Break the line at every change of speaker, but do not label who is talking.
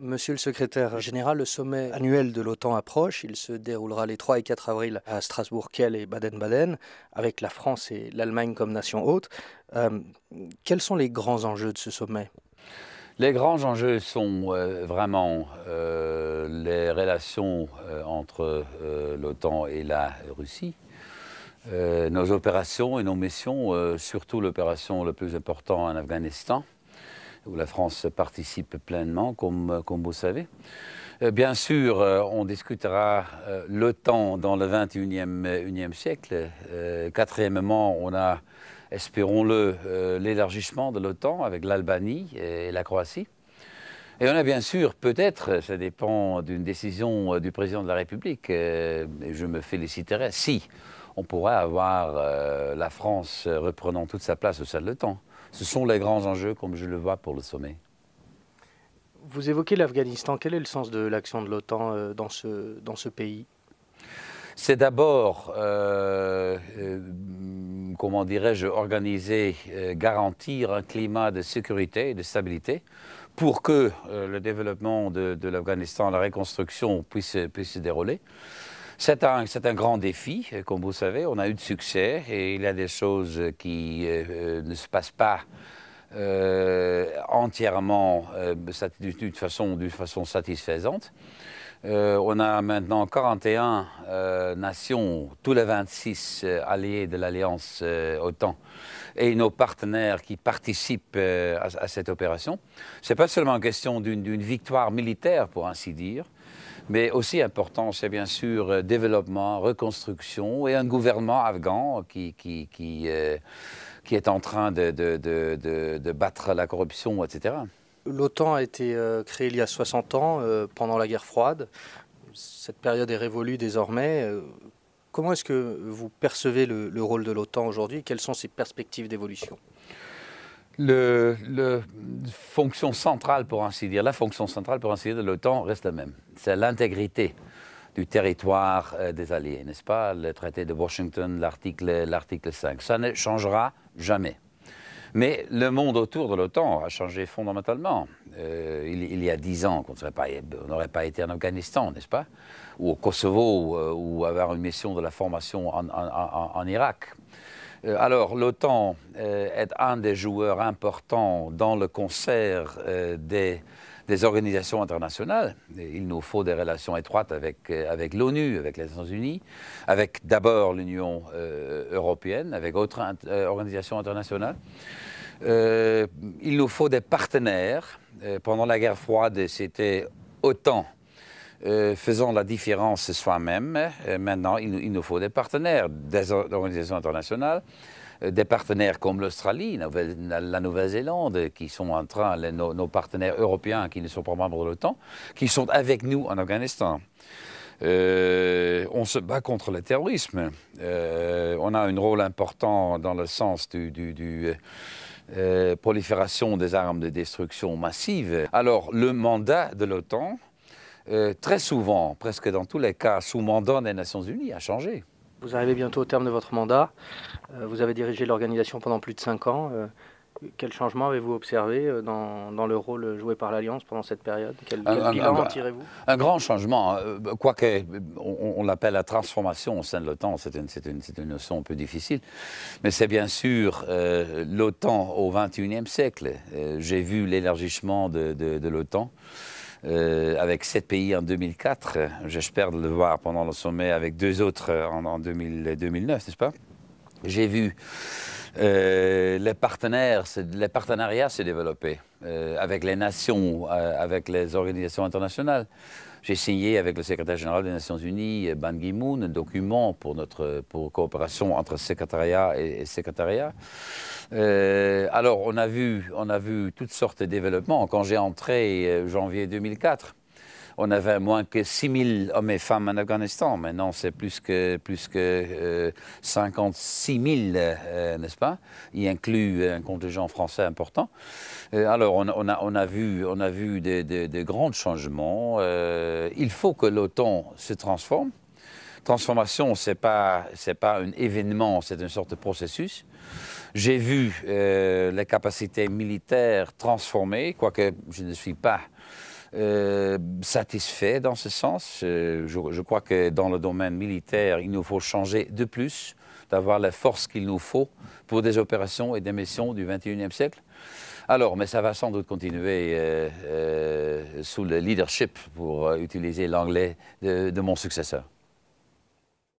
Monsieur le secrétaire général, le sommet annuel de l'OTAN approche. Il se déroulera les 3 et 4 avril à Strasbourg, Kiel et Baden-Baden, avec la France et l'Allemagne comme nation hôte. Quels sont les grands enjeux de ce sommet?
Les grands enjeux sont vraiment les relations entre l'OTAN et la Russie, nos opérations et nos missions, surtout l'opération la plus importante en Afghanistan, où la France participe pleinement, comme vous savez. Bien sûr, on discutera l'OTAN dans le 21e siècle. Quatrièmement, on a, espérons-le, l'élargissement de l'OTAN avec l'Albanie et la Croatie. Et on a bien sûr, peut-être, ça dépend d'une décision du président de la République, et je me féliciterai si on pourrait avoir la France reprenant toute sa place au sein de l'OTAN. Ce sont les grands enjeux, comme je le vois, pour le sommet.
Vous évoquez l'Afghanistan. Quel est le sens de l'action de l'OTAN dans ce pays?
C'est d'abord, comment dirais-je, organiser, garantir un climat de sécurité et de stabilité pour que le développement de l'Afghanistan, la reconstruction puisse se dérouler. C'est un grand défi, comme vous savez, on a eu de succès et il y a des choses qui ne se passent pas entièrement d'une façon satisfaisante. On a maintenant 41 nations, tous les 26 alliés de l'Alliance OTAN et nos partenaires qui participent à cette opération. Ce n'est pas seulement une question d'une victoire militaire, pour ainsi dire, mais aussi important, c'est bien sûr développement, reconstruction et un gouvernement afghan qui est en train de battre la corruption, etc.
L'OTAN a été créée il y a 60 ans, pendant la guerre froide. Cette période est révolue désormais. Comment est-ce que vous percevez le rôle de l'OTAN aujourd'hui? Quelles sont ses perspectives d'évolution?
La fonction centrale, pour ainsi dire, de l'OTAN reste la même. C'est l'intégrité du territoire des alliés, n'est-ce pas? Le traité de Washington, l'article 5. Ça ne changera jamais. Mais le monde autour de l'OTAN a changé fondamentalement. Il y a 10 ans, on n'aurait pas été en Afghanistan, n'est-ce pas? Ou au Kosovo, ou avoir une mission de la formation en Irak. Alors, l'OTAN est un des joueurs importants dans le concert des organisations internationales. Il nous faut des relations étroites avec l'ONU, avec les Nations Unies, avec d'abord l'Union européenne, avec d'autres organisations internationales. Il nous faut des partenaires. Pendant la guerre froide, c'était OTAN faisant la différence soi-même. Maintenant, il nous faut des partenaires, des organisations internationales, des partenaires comme l'Australie, la Nouvelle-Zélande, qui sont en train, nos partenaires européens qui ne sont pas membres de l'OTAN, qui sont avec nous en Afghanistan. On se bat contre le terrorisme. On a un rôle important dans le sens prolifération des armes de destruction massive. Alors, le mandat de l'OTAN, très souvent, presque dans tous les cas, sous mandat des Nations Unies, a changé.
Vous arrivez bientôt au terme de votre mandat. Vous avez dirigé l'organisation pendant plus de 5 ans. Quel changement avez-vous observé dans le rôle joué par l'Alliance pendant cette période? Quel bilan en tirez-vous?
Un grand changement, quoique on l'appelle la transformation au sein de l'OTAN, c'est une notion un peu difficile, mais c'est bien sûr l'OTAN au XXIe siècle. J'ai vu l'élargissement de l'OTAN. Avec 7 pays en 2004, j'espère de le voir pendant le sommet avec 2 autres en 2009, n'est-ce pas? J'ai vu les partenariats se développer avec les nations, avec les organisations internationales. J'ai signé avec le secrétaire général des Nations Unies, Ban Ki-moon, un document pour coopération entre secrétariat et secrétariat. Alors, on a vu toutes sortes de développements. Quand j'ai entré janvier 2004, on avait moins que 6 000 hommes et femmes en Afghanistan. Maintenant, c'est plus que 56 000, n'est-ce pas? Il inclut un contingent français important. Alors, on a vu des grands changements. Il faut que l'OTAN se transforme. Transformation, ce n'est pas un événement, c'est une sorte de processus. J'ai vu les capacités militaires transformées, quoique je ne suis pas satisfait dans ce sens. Je crois que dans le domaine militaire, il nous faut changer de plus, d'avoir la force qu'il nous faut pour des opérations et des missions du XXIe siècle. Alors, mais ça va sans doute continuer sous le leadership, pour utiliser l'anglais de mon successeur.